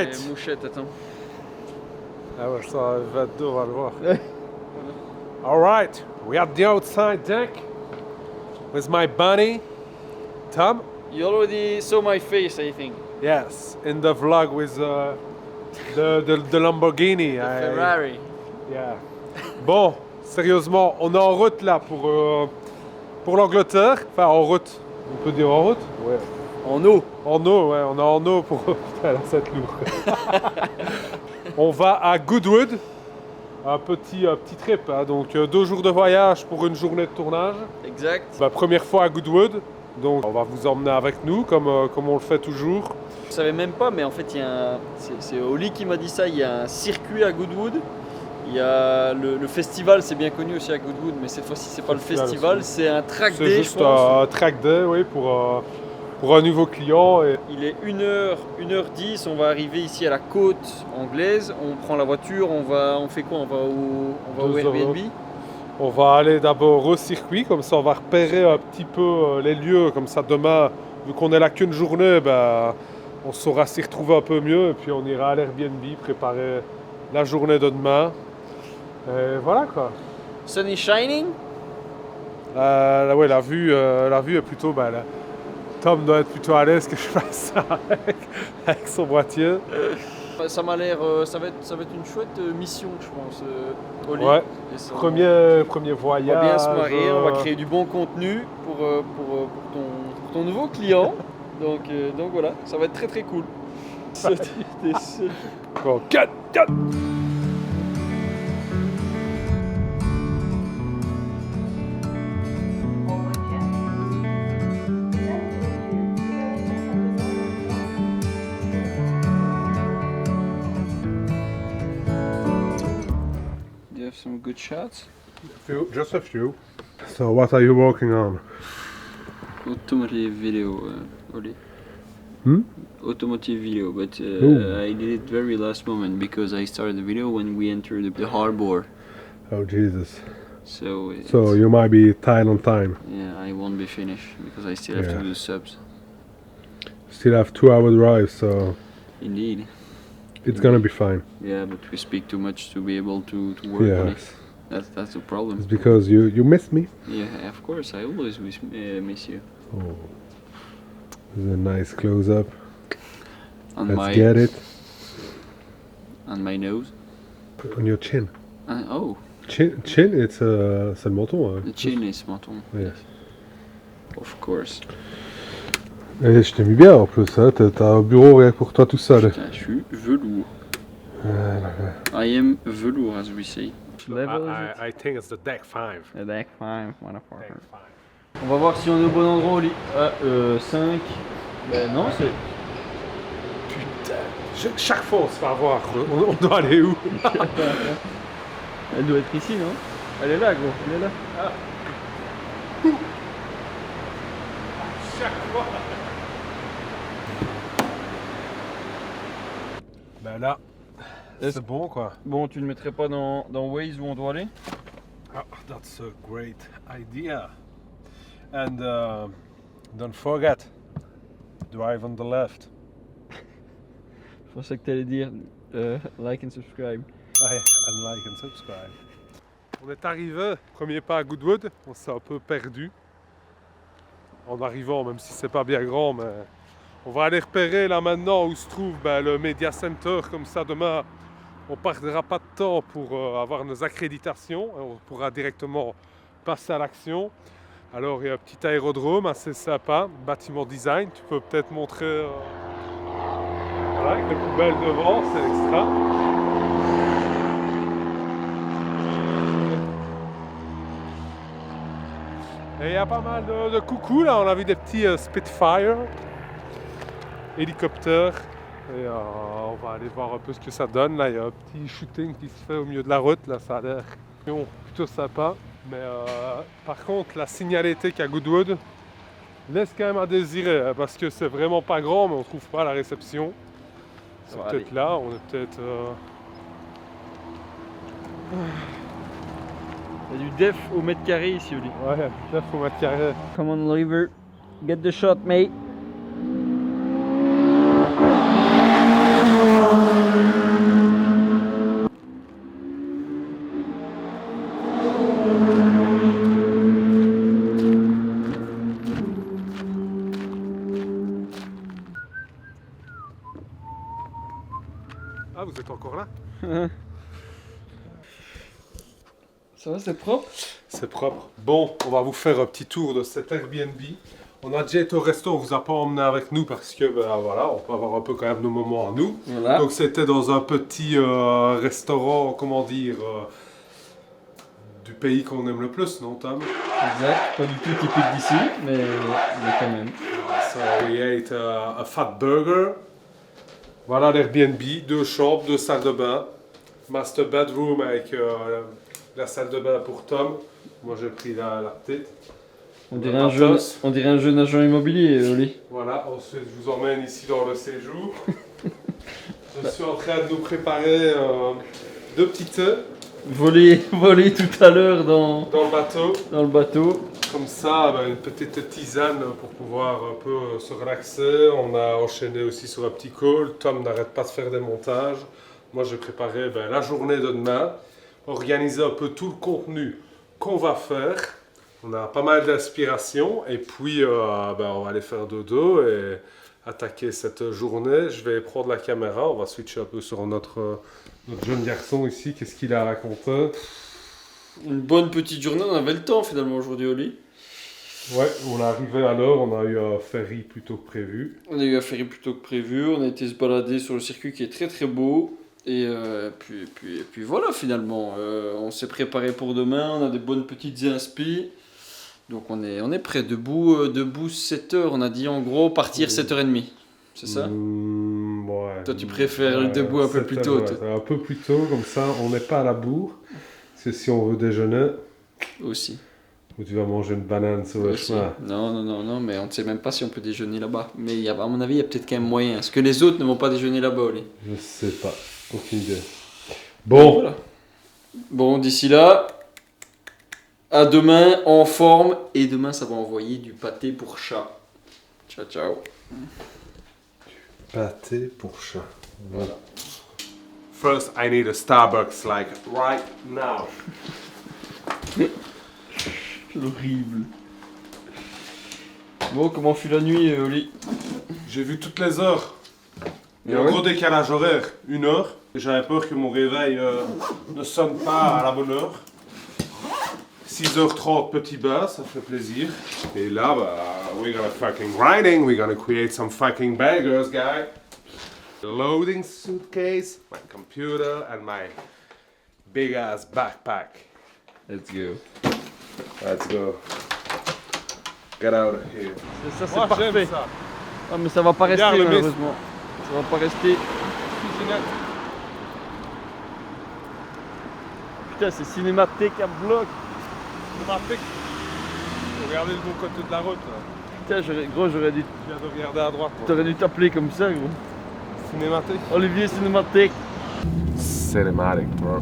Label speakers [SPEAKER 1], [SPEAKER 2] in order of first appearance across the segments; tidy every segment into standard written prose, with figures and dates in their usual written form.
[SPEAKER 1] right.
[SPEAKER 2] Mouchette, attends.
[SPEAKER 1] Ah ouais, ça va être deux, on va le voir. All right, we are at the outside deck with my bunny, Tom.
[SPEAKER 2] You already saw my face, I think.
[SPEAKER 1] Yes, in the vlog with the Lamborghini.
[SPEAKER 2] The Ferrari.
[SPEAKER 1] Yeah. Bon, sérieusement, on est en route là pour l'Angleterre. Enfin, en route. On peut dire en route? Ouais.
[SPEAKER 2] En eau.
[SPEAKER 1] En eau, ouais, on est en eau pour... Putain, là, ça va être lourd. On va à Goodwood. Un petit trip, hein. Donc 2 jours de voyage pour une journée de tournage.
[SPEAKER 2] Exact.
[SPEAKER 1] Première fois à Goodwood. Donc on va vous emmener avec nous comme on le fait toujours.
[SPEAKER 2] Je savais même pas, mais en fait, c'est Oli qui m'a dit ça. Il y a un circuit à Goodwood. Il y a le festival, c'est bien connu aussi à Goodwood, mais cette fois-ci, c'est pas le festival, c'est un track day.
[SPEAKER 1] C'est juste un track day, oui, pour un nouveau client. Et...
[SPEAKER 2] Il est 1h10, on va arriver ici à la côte anglaise, on prend la voiture, on fait quoi? On va au Airbnb.
[SPEAKER 1] On va aller d'abord au circuit, comme ça on va repérer un petit peu les lieux, comme ça demain, vu qu'on est là qu'une journée, on saura s'y retrouver un peu mieux, et puis on ira à l'Airbnb préparer la journée de demain. Et voilà quoi.
[SPEAKER 2] Sun is shining.
[SPEAKER 1] Ouais, la vue est plutôt belle. Tom doit être plutôt à l'aise que je fasse ça avec son boîtier.
[SPEAKER 2] Ça m'a l'air, ça va être une chouette mission, je pense. Oli.
[SPEAKER 1] Ouais. Premier voyage.
[SPEAKER 2] On va bien se marier, on va créer du bon contenu pour ton nouveau client. Donc voilà, ça va être très très cool.
[SPEAKER 1] Bon, cut.
[SPEAKER 2] Some good shots.
[SPEAKER 1] Just a few. So what are you working on?
[SPEAKER 2] Automotive video, Oli. Automotive video, but I did it very last moment because I started the video when we entered the harbor.
[SPEAKER 1] Oh Jesus.
[SPEAKER 2] So
[SPEAKER 1] you might be tight on time.
[SPEAKER 2] Yeah, I won't be finished because I still have to do the subs.
[SPEAKER 1] Still have 2-hour drive, so
[SPEAKER 2] Indeed.
[SPEAKER 1] It's gonna be fine.
[SPEAKER 2] Yeah, but we speak too much to be able to work on it. That's the problem.
[SPEAKER 1] It's because you miss me.
[SPEAKER 2] Yeah, of course. I always miss you.
[SPEAKER 1] Oh, this is a nice close-up.
[SPEAKER 2] Let's
[SPEAKER 1] get it.
[SPEAKER 2] On my nose.
[SPEAKER 1] On your chin.
[SPEAKER 2] Oh.
[SPEAKER 1] Chin, c'est le menton. Hein.
[SPEAKER 2] The chin is menton.
[SPEAKER 1] Yes.
[SPEAKER 2] Of course.
[SPEAKER 1] Et je t'ai mis bien en plus, hein. T'as un bureau rien que pour toi tout seul.
[SPEAKER 2] Putain, je suis velours. I am velours, as we say.
[SPEAKER 1] I think it's the deck 5.
[SPEAKER 2] The deck 5, motherfucker. On va voir si on est au bon endroit au lit. 5. Ben non, c'est...
[SPEAKER 1] Putain, chaque fois on se fait avoir. On doit aller où?
[SPEAKER 2] Elle doit être ici, non? Elle est là, gros. Elle est là.
[SPEAKER 1] Ah. Chaque fois. Ben là, c'est bon quoi.
[SPEAKER 2] Bon, tu ne mettrais pas dans Waze où on doit aller?
[SPEAKER 1] That's a great idea. And don't forget, drive on the left.
[SPEAKER 2] Je pensais que tu allais dire like and subscribe.
[SPEAKER 1] And like and subscribe. On est arrivé, premier pas à Goodwood, on s'est un peu perdu en arrivant, même si c'est pas bien grand, mais on va aller repérer là maintenant où se trouve le Media Center, comme ça demain on perdra pas de temps pour avoir nos accréditations, on pourra directement passer à l'action. Alors il y a un petit aérodrome assez sympa, bâtiment design, tu peux peut-être montrer voilà, avec les poubelles devant, c'est extra. Et il y a pas mal de coucous là, on a vu des petits Spitfire, hélicoptères. Et on va aller voir un peu ce que ça donne. Là, il y a un petit shooting qui se fait au milieu de la route. Là, ça a l'air plutôt sympa. Mais par contre, la signalité qu'à Goodwood laisse quand même à désirer. Hein, parce que c'est vraiment pas grand, mais on trouve pas la réception. C'est peut-être là, on est peut-être...
[SPEAKER 2] Il y a du def au mètre carré ici, Oli.
[SPEAKER 1] Ouais, def au mètre carré.
[SPEAKER 2] Come on, Oliver. Get the shot, mate.
[SPEAKER 1] Ah, vous êtes encore là?
[SPEAKER 2] Ça va, c'est propre?
[SPEAKER 1] C'est propre. Bon, on va vous faire un petit tour de cet Airbnb. On a déjà été au resto, on vous a pas emmené avec nous parce que ben, voilà, on peut avoir un peu quand même nos moments à nous.
[SPEAKER 2] Voilà.
[SPEAKER 1] Donc c'était dans un petit restaurant, comment dire, du pays qu'on aime le plus, non Tom?
[SPEAKER 2] Exact, pas du tout typique d'ici, mais quand même.
[SPEAKER 1] So we ate a fat burger. Voilà l'Airbnb, 2 chambres, 2 salles de bain. Master bedroom avec la salle de bain pour Tom. Moi j'ai pris la petite.
[SPEAKER 2] On dirait un jeune agent immobilier, Oli.
[SPEAKER 1] Voilà, ensuite je vous emmène ici dans le séjour. Je suis en train de nous préparer 2 petits œufs.
[SPEAKER 2] Volé tout à l'heure dans
[SPEAKER 1] le bateau.
[SPEAKER 2] le bateau.
[SPEAKER 1] Comme ça, ben, une petite tisane pour pouvoir un peu se relaxer. On a enchaîné aussi sur un petit call. Tom n'arrête pas de faire des montages. Moi j'ai préparé ben, la journée de demain. Organiser un peu tout le contenu qu'on va faire. On a pas mal d'inspiration et puis ben, on va aller faire dodo et attaquer cette journée. Je vais prendre la caméra, on va switcher un peu sur notre jeune garçon ici. Qu'est-ce qu'il a à raconter?
[SPEAKER 2] Une bonne petite journée, on avait le temps finalement aujourd'hui, Oli.
[SPEAKER 1] Ouais, on est arrivé à l'heure, on a eu un ferry plutôt que prévu.
[SPEAKER 2] On a eu un ferry plutôt que prévu, on a été se balader sur le circuit qui est très très beau. Et puis voilà finalement, on s'est préparé pour demain, on a des bonnes petites inspi. Donc on est prêt, debout 7h, on a dit en gros partir 7h30, c'est ça?
[SPEAKER 1] Ouais.
[SPEAKER 2] Toi tu préfères le debout un peu plus tôt?
[SPEAKER 1] Ouais, un peu plus tôt, comme ça on n'est pas à la bourre. Parce que si on veut déjeuner,
[SPEAKER 2] Aussi.
[SPEAKER 1] ou tu vas manger une banane sur le chemin.
[SPEAKER 2] Non, mais on ne sait même pas si on peut déjeuner là-bas. Mais à mon avis, il y a peut-être quand même moyen. Est-ce que les autres ne vont pas déjeuner là-bas, Oli?
[SPEAKER 1] Je sais pas, aucune idée. Bon,
[SPEAKER 2] voilà. Bon, d'ici là, à demain en forme. Et demain, ça va envoyer du pâté pour chat. Ciao, ciao.
[SPEAKER 1] Pâté pour chat. Voilà. First, I need a Starbucks, like right now.
[SPEAKER 2] Horrible. Bon, comment fut la nuit, Oli?
[SPEAKER 1] J'ai vu toutes les heures. Il y a
[SPEAKER 2] Ah
[SPEAKER 1] un
[SPEAKER 2] ouais?
[SPEAKER 1] gros décalage horaire, 1 heure. J'avais peur que mon réveil ne sonne pas à la bonne heure. 6h30, petit bain, ça fait plaisir. Et là, bah, we're gonna fucking grinding, we're gonna create some fucking burgers, guy. Loading suitcase, my computer, and my big ass backpack.
[SPEAKER 2] Let's go.
[SPEAKER 1] Let's go. Get out of here.
[SPEAKER 2] Ça, c'est
[SPEAKER 1] Moi,
[SPEAKER 2] parfait.
[SPEAKER 1] j'aime ça.
[SPEAKER 2] Ah, mais ça va pas rester,
[SPEAKER 1] Regarde le
[SPEAKER 2] malheureusement. Ça va pas rester. Putain, c'est cinémathèque à bloc.
[SPEAKER 1] Regardez le bon côté de la route. Là.
[SPEAKER 2] Putain, j'aurais dû.
[SPEAKER 1] Je viens de regarder à droite. moi.
[SPEAKER 2] T'aurais dû t'appeler comme ça, gros.
[SPEAKER 1] Cinématique.
[SPEAKER 2] Olivier Cinémathèque.
[SPEAKER 1] Cinematic, bro.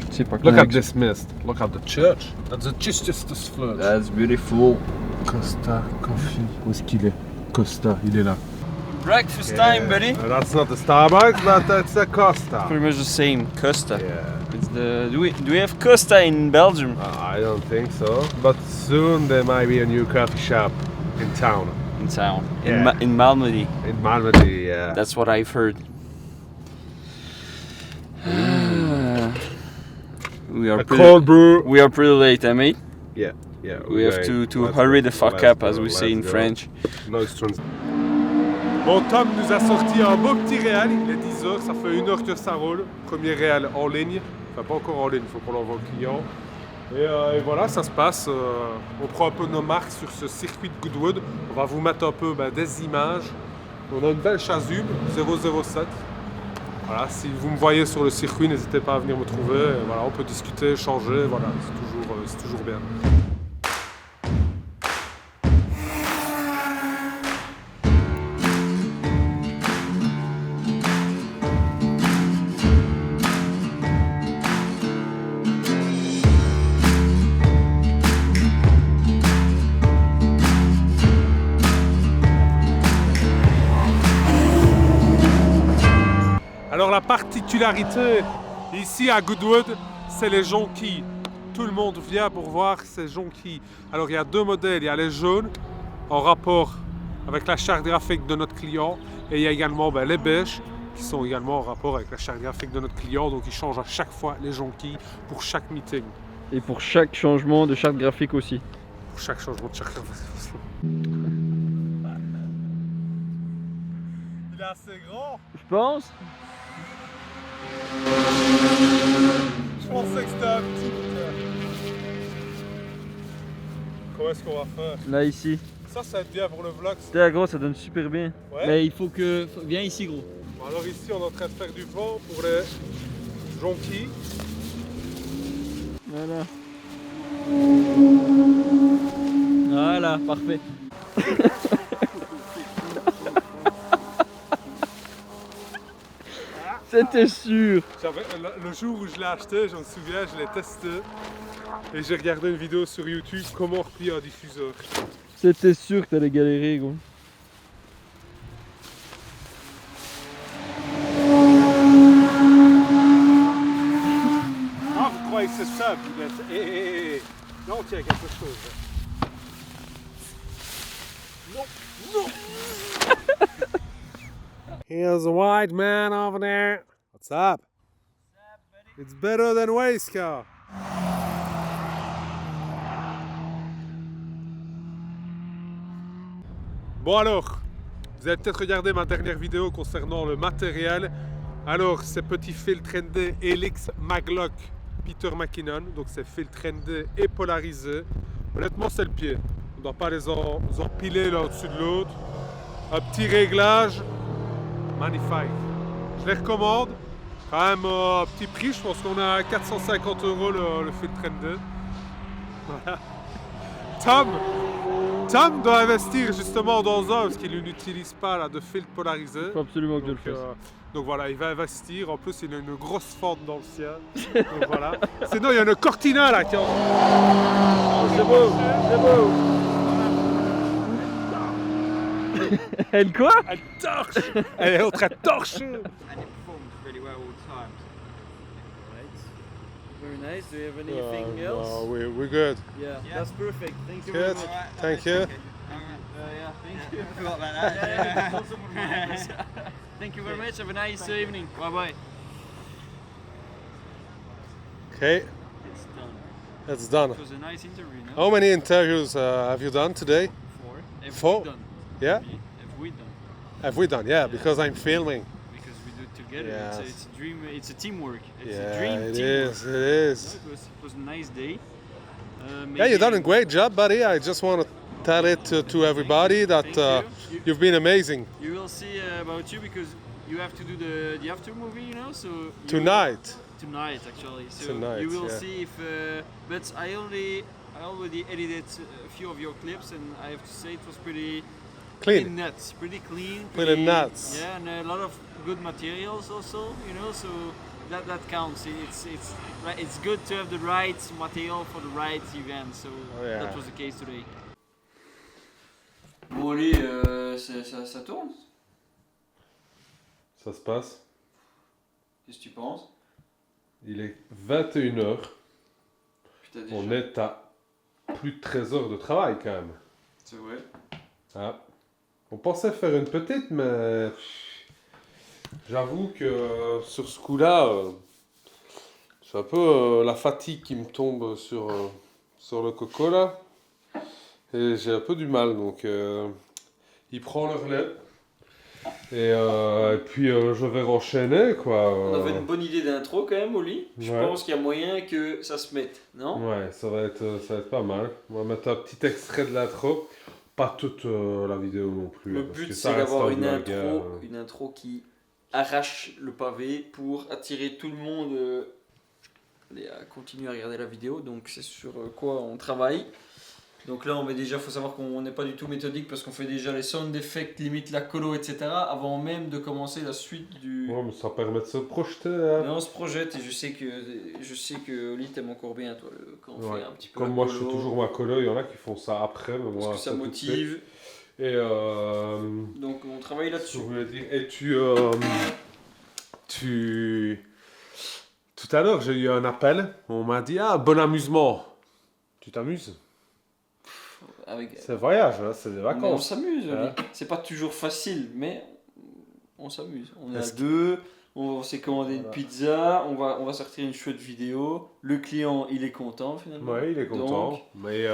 [SPEAKER 2] Je sais pas
[SPEAKER 1] Look
[SPEAKER 2] comment.
[SPEAKER 1] at this mist. Look at the church. That's just this flood.
[SPEAKER 2] That's beautiful.
[SPEAKER 1] Costa Coffee. Où est-ce qu'il est? Costa, il est là.
[SPEAKER 2] Breakfast time, buddy.
[SPEAKER 1] That's not the Starbucks, but that's a Costa.
[SPEAKER 2] Pretty much the same. Costa.
[SPEAKER 1] Yeah.
[SPEAKER 2] It's the. Do we have Costa in Belgium?
[SPEAKER 1] I don't think so. But soon there might be a new coffee shop in town.
[SPEAKER 2] In town.
[SPEAKER 1] Yeah.
[SPEAKER 2] In Malmedy.
[SPEAKER 1] In Malmedy, yeah.
[SPEAKER 2] That's what I've heard. We are
[SPEAKER 1] A cold brew.
[SPEAKER 2] We are pretty late, eh, mate?
[SPEAKER 1] Yeah.
[SPEAKER 2] We have to hurry the fuck up, as we say in French.
[SPEAKER 1] Bon, Tom nous a sorti un beau petit réal, il est 10h, ça fait 1 heure que ça roule. Premier réal en ligne, enfin pas encore en ligne, il faut qu'on l'envoie au client. Et voilà, ça se passe. On prend un peu nos marques sur ce circuit de Goodwood. On va vous mettre un peu des images. On a une belle chasuble, 007. Voilà, si vous me voyez sur le circuit, n'hésitez pas à venir me trouver. Et voilà, on peut discuter, échanger, voilà, c'est toujours bien. Alors la particularité ici à Goodwood, c'est les jonquilles. Tout le monde vient pour voir ces jonquilles. Alors il y a 2 modèles, il y a les jaunes en rapport avec la charte graphique de notre client et il y a également les beiges qui sont également en rapport avec la charte graphique de notre client. Donc, il change à chaque fois les jonquilles pour chaque meeting.
[SPEAKER 2] Et pour chaque changement de charte graphique aussi.
[SPEAKER 1] Pour chaque changement de charte graphique. Il est assez grand.
[SPEAKER 2] Je pense.
[SPEAKER 1] Je pensais que c'était un petit. Comment est-ce qu'on va faire?
[SPEAKER 2] Là, ici.
[SPEAKER 1] Ça va être bien pour le vlog.
[SPEAKER 2] C'était gros, ça donne super bien.
[SPEAKER 1] Ouais.
[SPEAKER 2] Mais il faut que. Viens ici, gros.
[SPEAKER 1] Bon, alors ici, on est en train de faire du vent pour les jonquilles.
[SPEAKER 2] Voilà. Voilà, parfait. C'était sûr.
[SPEAKER 1] Le jour où je l'ai acheté, je me souviens, je l'ai testé. Et j'ai regardé une vidéo sur YouTube comment replier un diffuseur.
[SPEAKER 2] C'était sûr que t'allais galérer, gros.
[SPEAKER 1] Ah, vous croyez que c'est simple? Non, tiens, quelque chose. Non, non. Here's a white man over there. What's up? It's better than waste car. Bon alors, vous avez peut-être regardé ma dernière vidéo concernant le matériel. Alors, ces petits filtres ND Helix Maglock Peter McKinnon, donc c'est filtre ND et polarisé. Honnêtement, c'est le pied. On ne doit pas les empiler l'un au-dessus de l'autre. Un petit réglage, magnifique. Je les recommande. Quand même petit prix, je pense qu'on a à 450 € le filtre ND. Voilà. Tom doit investir justement dans un parce qu'il n'utilise pas là, de filtre polarisé.
[SPEAKER 2] Il faut absolument que je le fasse.
[SPEAKER 1] Donc voilà, il va investir. En plus, il a une grosse fente dans le ciel. Donc voilà. Sinon, il y a une Cortina là qui est en...
[SPEAKER 2] Oh, c'est beau, c'est beau. Elle quoi?
[SPEAKER 1] Elle torche. Elle est en train de torcher.
[SPEAKER 3] And it performs really well all the time.
[SPEAKER 2] Very nice. Do you have anything else?
[SPEAKER 1] No, we're good.
[SPEAKER 2] Yeah, that's perfect. Thank you
[SPEAKER 1] Good.
[SPEAKER 2] very much.
[SPEAKER 1] Thank you.
[SPEAKER 2] Yeah, thank you.
[SPEAKER 3] Forgot about that.
[SPEAKER 2] Thank you very much. Have a nice evening. Bye bye.
[SPEAKER 1] Okay,
[SPEAKER 2] It's done.
[SPEAKER 1] it's done.
[SPEAKER 2] It was a nice interview, no?
[SPEAKER 1] How many interviews have you done today?
[SPEAKER 2] Four. Have
[SPEAKER 1] Four?
[SPEAKER 2] we done?
[SPEAKER 1] Yeah?
[SPEAKER 2] Have we done?
[SPEAKER 1] Have we done? Yeah, because I'm filming.
[SPEAKER 2] Because we do it together.
[SPEAKER 1] Yes.
[SPEAKER 2] It's a dream. It's a teamwork. It's
[SPEAKER 1] Yeah,
[SPEAKER 2] a dream
[SPEAKER 1] it
[SPEAKER 2] teamwork.
[SPEAKER 1] is. It is.
[SPEAKER 2] No, it was a nice day.
[SPEAKER 1] Yeah, you've done a great job, buddy. I just want to tell it to everybody that
[SPEAKER 2] Thank you.
[SPEAKER 1] you've been amazing.
[SPEAKER 2] You will see about you because you have to do the after movie, you know. So you-
[SPEAKER 1] Tonight.
[SPEAKER 2] Tonight, actually. So
[SPEAKER 1] Tonight,
[SPEAKER 2] you will
[SPEAKER 1] yeah.
[SPEAKER 2] see if. But I already edited a few of your clips, and I have to say it was pretty
[SPEAKER 1] Clean.
[SPEAKER 2] nuts, pretty clean,
[SPEAKER 1] Pretty nuts.
[SPEAKER 2] Yeah, and a lot of good materials also, you know. So that counts. It's good to have the right material for the right event. So
[SPEAKER 1] Oh, yeah.
[SPEAKER 2] that was the case today. Bon allez, ça tourne.
[SPEAKER 1] Ça se passe.
[SPEAKER 2] Qu'est-ce que tu penses?
[SPEAKER 1] Il est 21h.
[SPEAKER 2] Putain, déjà.
[SPEAKER 1] On est à plus de 13 heures de travail quand même.
[SPEAKER 2] C'est vrai.
[SPEAKER 1] Ah. On pensait faire une petite, mais j'avoue que sur ce coup-là, c'est un peu la fatigue qui me tombe sur le coco là. Et j'ai un peu du mal, donc il prend le relais. Et puis je vais enchaîner quoi.
[SPEAKER 2] On avait une bonne idée d'intro quand même, Oli. Je
[SPEAKER 1] Ouais.
[SPEAKER 2] pense qu'il y a moyen que ça se mette, non?
[SPEAKER 1] Ouais, ça va être pas mal. On va mettre un petit extrait de l'intro. Pas toute la vidéo non plus.
[SPEAKER 2] Le
[SPEAKER 1] parce
[SPEAKER 2] but
[SPEAKER 1] que ça
[SPEAKER 2] c'est
[SPEAKER 1] reste
[SPEAKER 2] d'avoir
[SPEAKER 1] un
[SPEAKER 2] une
[SPEAKER 1] vlog,
[SPEAKER 2] une intro qui arrache le pavé pour attirer tout le monde à continuer à regarder la vidéo. Donc c'est sur quoi on travaille. Donc là, faut savoir qu'on n'est pas du tout méthodique parce qu'on fait déjà les sound effects, limite la colo, etc. avant même de commencer la suite du.
[SPEAKER 1] Ouais, mais ça permet de se projeter. Hein.
[SPEAKER 2] Mais on se projette et je sais que Oli t'aime encore bien toi quand on
[SPEAKER 1] Ouais.
[SPEAKER 2] fait un petit peu
[SPEAKER 1] Comme
[SPEAKER 2] la
[SPEAKER 1] moi,
[SPEAKER 2] colo,
[SPEAKER 1] je fais toujours ma colo. Il y en a qui font ça après, mais moi,
[SPEAKER 2] parce que ça
[SPEAKER 1] tout de suite.
[SPEAKER 2] motive.
[SPEAKER 1] Et
[SPEAKER 2] Donc on travaille
[SPEAKER 1] je
[SPEAKER 2] là-dessus.
[SPEAKER 1] voulais dire, et tout à l'heure, j'ai eu un appel. On m'a dit bon amusement. Tu t'amuses?
[SPEAKER 2] Avec...
[SPEAKER 1] C'est voyage, hein, c'est des
[SPEAKER 2] Mais on
[SPEAKER 1] vacances.
[SPEAKER 2] s'amuse, Oli.
[SPEAKER 1] Ouais.
[SPEAKER 2] C'est pas toujours facile, mais on s'amuse. On est à
[SPEAKER 1] Est-ce que-
[SPEAKER 2] deux, on s'est commandé une
[SPEAKER 1] Voilà.
[SPEAKER 2] pizza, on va sortir une chouette vidéo. Le client, il est content finalement.
[SPEAKER 1] Ouais, il est content.
[SPEAKER 2] Donc,
[SPEAKER 1] Mais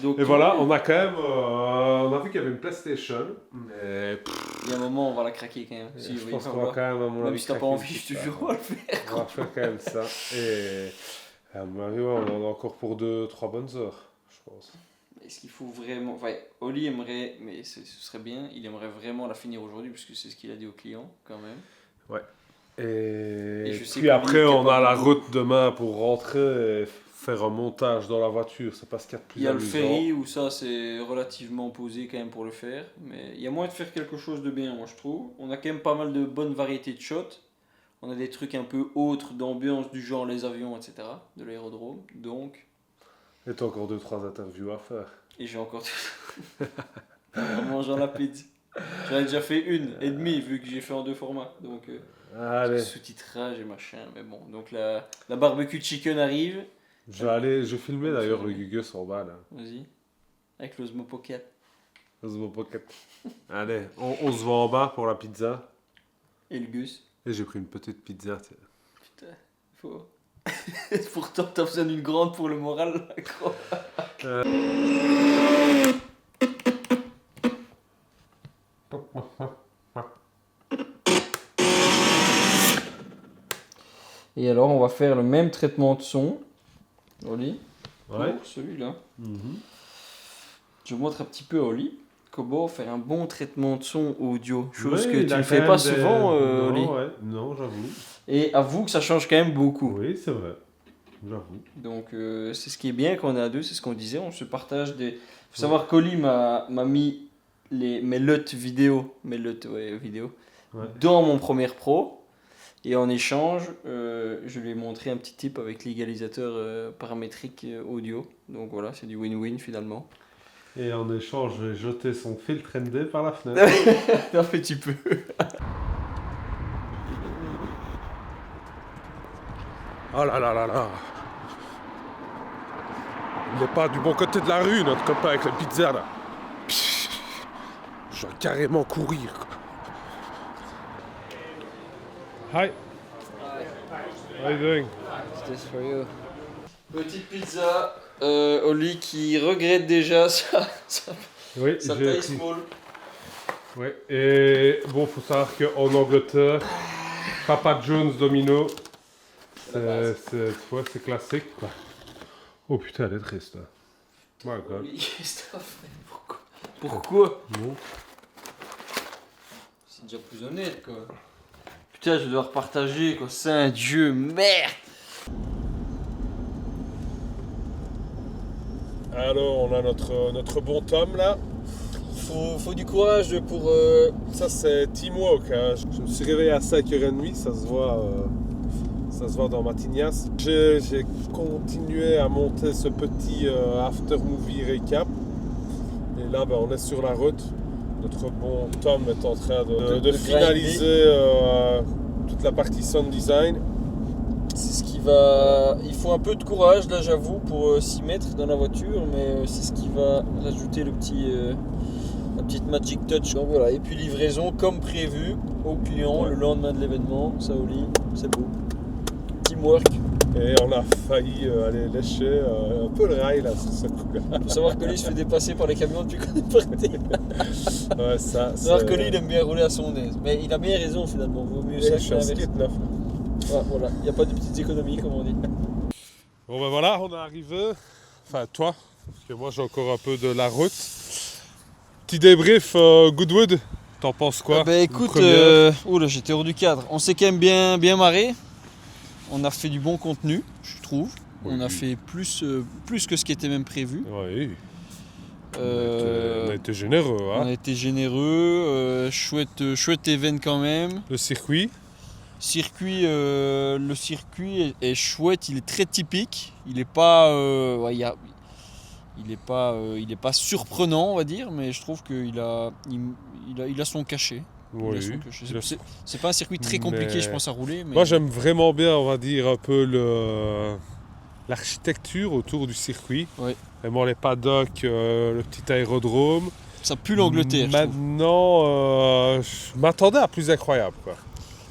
[SPEAKER 2] donc
[SPEAKER 1] et voilà, on a quand même, on a vu qu'il y avait une PlayStation, mais
[SPEAKER 2] il y a un moment, on va la craquer quand même. Si,
[SPEAKER 1] je
[SPEAKER 2] oui,
[SPEAKER 1] pense
[SPEAKER 2] on
[SPEAKER 1] qu'on va
[SPEAKER 2] va.
[SPEAKER 1] quand même, à mon
[SPEAKER 2] Même
[SPEAKER 1] avis,
[SPEAKER 2] si t'as pas
[SPEAKER 1] craquer
[SPEAKER 2] envie,
[SPEAKER 1] une
[SPEAKER 2] je te
[SPEAKER 1] petite
[SPEAKER 2] jure, on va le faire.
[SPEAKER 1] On va faire quand même ça. Et à mon avis, ouais, on en a encore pour 2-3 bonnes heures, je pense.
[SPEAKER 2] Est-ce qu'il faut vraiment. Enfin, Oli aimerait, mais ce serait bien, il aimerait vraiment la finir aujourd'hui, puisque c'est ce qu'il a dit au client quand même.
[SPEAKER 1] Et
[SPEAKER 2] je sais
[SPEAKER 1] puis
[SPEAKER 2] que
[SPEAKER 1] après,
[SPEAKER 2] lui,
[SPEAKER 1] on a
[SPEAKER 2] capable
[SPEAKER 1] la
[SPEAKER 2] de-
[SPEAKER 1] route demain pour rentrer et faire un montage dans la voiture. C'est pas ce qu'il y a de plus
[SPEAKER 2] Il y a le
[SPEAKER 1] amusant.
[SPEAKER 2] ferry où ça c'est relativement posé quand même pour le faire, mais il y a moyen de faire quelque chose de bien, moi je trouve. On a quand même pas mal de bonnes variétés de shots. On a des trucs un peu autres d'ambiance du genre les avions, etc. de l'aérodrome. Donc,
[SPEAKER 1] Et t'as encore 2-3 interviews à faire.
[SPEAKER 2] et j'ai encore en mangeant la pizza. J'en ai déjà fait une et demie vu que j'ai fait en 2 formats. Donc
[SPEAKER 1] Allez,
[SPEAKER 2] sous-titrage et machin, mais bon. Donc la barbecue chicken arrive.
[SPEAKER 1] je vais filmer d'ailleurs le Gugus en bas là.
[SPEAKER 2] Vas-y. Avec l'Osmo Pocket.
[SPEAKER 1] Osmo Pocket. Allez, on se voit en bas pour la pizza.
[SPEAKER 2] Et le Gus.
[SPEAKER 1] Et j'ai pris une petite pizza. Tiens.
[SPEAKER 2] Putain, faut. Pourtant, t'as besoin d'une grande pour le moral, là, gros. Et alors, on va faire le même traitement de son. Oli.
[SPEAKER 1] Ouais.
[SPEAKER 2] Pour celui-là.
[SPEAKER 1] Mhm.
[SPEAKER 2] Je vous montre un petit peu, Oli, comment faire un bon traitement de son audio. Chose
[SPEAKER 1] Ouais,
[SPEAKER 2] que
[SPEAKER 1] il
[SPEAKER 2] tu
[SPEAKER 1] a
[SPEAKER 2] ne
[SPEAKER 1] quand
[SPEAKER 2] fais
[SPEAKER 1] même
[SPEAKER 2] pas
[SPEAKER 1] des-
[SPEAKER 2] souvent,
[SPEAKER 1] non,
[SPEAKER 2] Oli.
[SPEAKER 1] ouais. Non, j'avoue.
[SPEAKER 2] Et avoue que ça change quand même beaucoup.
[SPEAKER 1] Oui, c'est vrai. J'avoue.
[SPEAKER 2] Donc c'est ce qui est bien quand on est à deux, c'est ce qu'on disait, on se partage des... Faut savoir qu'Oli m'a mis mes LUT vidéo,
[SPEAKER 1] Ouais.
[SPEAKER 2] dans mon Premiere Pro. Et en échange, je lui ai montré un petit tip avec l'égalisateur paramétrique audio. Donc voilà, c'est du win-win finalement.
[SPEAKER 1] Et en échange, je vais jeter son filtre ND par la fenêtre.
[SPEAKER 2] Non mais tu peux.
[SPEAKER 1] Oh là là là là. Il n'est pas du bon côté de la rue, notre copain avec la pizza là. Pfff. Je vais carrément courir. Hi. How you doing?
[SPEAKER 2] Petite pizza, Oli qui regrette déjà sa
[SPEAKER 1] Oui, j'ai
[SPEAKER 2] taille
[SPEAKER 1] pris.
[SPEAKER 2] small.
[SPEAKER 1] Ouais. Et bon, faut savoir qu'en Angleterre, Papa John's Domino, c'est classique quoi. Oh putain, elle est triste là. My God.
[SPEAKER 2] Oli, qu'est-ce que t'as fait? Pourquoi?
[SPEAKER 1] Bon.
[SPEAKER 2] C'est déjà plus honnête quoi. Putain, je vais devoir partager quoi. Saint Dieu, merde!
[SPEAKER 1] Alors, on a notre bon Tom là.
[SPEAKER 2] Faut du courage pour.
[SPEAKER 1] Ça c'est teamwork. Hein. Je me suis réveillé à 5h30, ça se voit dans ma tignasse. J'ai continué à monter ce petit after movie recap. Et là, on est sur la route. Notre bon Tom est en train de finaliser toute la partie sound design.
[SPEAKER 2] C'est ce qui va. Il faut un peu de courage là, j'avoue, pour s'y mettre dans la voiture, mais c'est ce qui va rajouter la petite magic touch. Donc voilà, et puis livraison comme prévu au client
[SPEAKER 1] Ouais.
[SPEAKER 2] le lendemain de l'événement. Ça, Oli, c'est beau. Teamwork.
[SPEAKER 1] Et on a failli aller lécher un peu le rail là sur ce coup-là.
[SPEAKER 2] Faut savoir que Oli se fait dépasser par les camions depuis qu'on est parti.
[SPEAKER 1] Ouais, ça.
[SPEAKER 2] Faut savoir que Oli, il aime bien rouler à son aise. Mais il a bien raison finalement, vaut mieux ça
[SPEAKER 1] Je
[SPEAKER 2] que
[SPEAKER 1] suis un
[SPEAKER 2] l'inverse.
[SPEAKER 1] skate neuf.
[SPEAKER 2] Ouais, voilà, il n'y a pas de petites économies comme on dit.
[SPEAKER 1] Bon ben voilà, on est arrivé. Enfin toi, parce que moi j'ai encore un peu de la route. Petit débrief Goodwood, t'en penses quoi?
[SPEAKER 2] Bah écoute,
[SPEAKER 1] Première.
[SPEAKER 2] oula, j'étais hors du cadre. On s'est quand même bien marré. On a fait du bon contenu, je trouve.
[SPEAKER 1] Oui.
[SPEAKER 2] On a fait plus que ce qui était même prévu.
[SPEAKER 1] Oui,
[SPEAKER 2] Euh,
[SPEAKER 1] on a été généreux.
[SPEAKER 2] on
[SPEAKER 1] Hein.
[SPEAKER 2] a été généreux, chouette event quand même.
[SPEAKER 1] Le circuit,
[SPEAKER 2] Le circuit est chouette, il est très typique. Il est pas, il est pas surprenant, on va dire, mais je trouve qu'il a son cachet. Il a
[SPEAKER 1] oui.
[SPEAKER 2] son cachet.
[SPEAKER 1] Il a
[SPEAKER 2] C'est pas un circuit très compliqué,
[SPEAKER 1] Mais-
[SPEAKER 2] je pense, à rouler. Mais...
[SPEAKER 1] Moi j'aime vraiment bien, on va dire, un peu l'architecture autour du circuit.
[SPEAKER 2] Ouais.
[SPEAKER 1] Vraiment les paddocks, le petit aérodrome.
[SPEAKER 2] Ça pue l'Angleterre, je trouve,
[SPEAKER 1] Maintenant, je m'attendais à plus incroyable, quoi.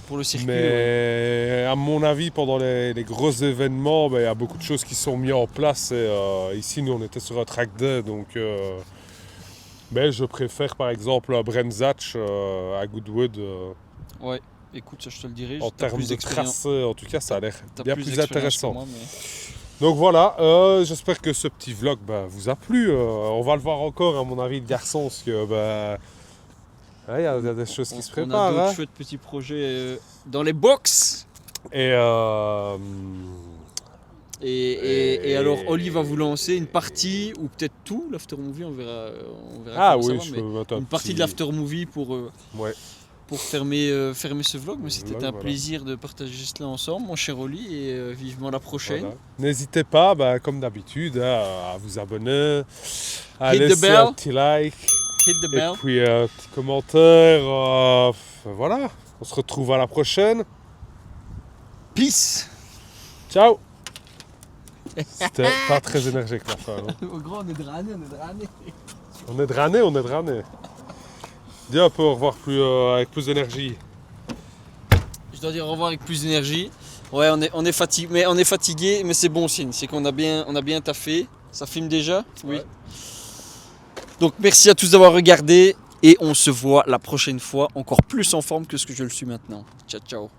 [SPEAKER 2] pour le circuit.
[SPEAKER 1] Mais
[SPEAKER 2] ouais.
[SPEAKER 1] à mon avis, pendant les gros événements, il y a beaucoup de choses qui sont mises en place. Et, ici, nous, on était sur un track day, donc mais je préfère par exemple un Brands Hatch à Goodwood.
[SPEAKER 2] Ouais, écoute, ça je te le dirai.
[SPEAKER 1] En
[SPEAKER 2] t'as
[SPEAKER 1] termes
[SPEAKER 2] plus
[SPEAKER 1] de
[SPEAKER 2] d'expérience-
[SPEAKER 1] tracé, en tout cas, ça a l'air
[SPEAKER 2] t'as
[SPEAKER 1] bien
[SPEAKER 2] plus
[SPEAKER 1] plus
[SPEAKER 2] d'expérience que
[SPEAKER 1] intéressant.
[SPEAKER 2] moi, mais-
[SPEAKER 1] Donc voilà, j'espère que ce petit vlog vous a plu. On va le voir encore, à mon avis, le garçon, parce que il y a des choses qui se
[SPEAKER 2] On a
[SPEAKER 1] préparent.
[SPEAKER 2] d'autres
[SPEAKER 1] Hein.
[SPEAKER 2] chouettes petits projets dans les box.
[SPEAKER 1] Et
[SPEAKER 2] Et alors, Oli va vous lancer une partie, ou peut-être tout, l'after movie, on verra
[SPEAKER 1] ah
[SPEAKER 2] comment ça
[SPEAKER 1] oui,
[SPEAKER 2] va,
[SPEAKER 1] je
[SPEAKER 2] mais
[SPEAKER 1] peux mettre un
[SPEAKER 2] une partie
[SPEAKER 1] petit-
[SPEAKER 2] de l'after movie
[SPEAKER 1] Ouais.
[SPEAKER 2] pour fermer ce vlog. Mais c'était
[SPEAKER 1] Vlog,
[SPEAKER 2] un
[SPEAKER 1] voilà.
[SPEAKER 2] plaisir de partager cela ensemble, mon cher Oli, et vivement la prochaine.
[SPEAKER 1] Voilà. N'hésitez pas, comme d'habitude, hein, à vous abonner, à
[SPEAKER 2] Hit the
[SPEAKER 1] laisser
[SPEAKER 2] bell.
[SPEAKER 1] un petit like,
[SPEAKER 2] Hit the
[SPEAKER 1] et
[SPEAKER 2] bell.
[SPEAKER 1] puis un petit commentaire. Voilà, on se retrouve à la prochaine.
[SPEAKER 2] Peace.
[SPEAKER 1] Ciao. C'était pas très énergique la fin. Non.
[SPEAKER 2] Au grand, on est drané, on est drané.
[SPEAKER 1] On est drané, on est drané. Dis un peu au revoir avec plus d'énergie.
[SPEAKER 2] Je dois dire au revoir avec plus d'énergie. Ouais, on est fatigué, mais c'est bon signe. C'est qu'on a bien taffé. Ça filme déjà? Oui.
[SPEAKER 1] Ouais.
[SPEAKER 2] Donc merci à tous d'avoir regardé et on se voit la prochaine fois encore plus en forme que ce que je le suis maintenant. Ciao, ciao.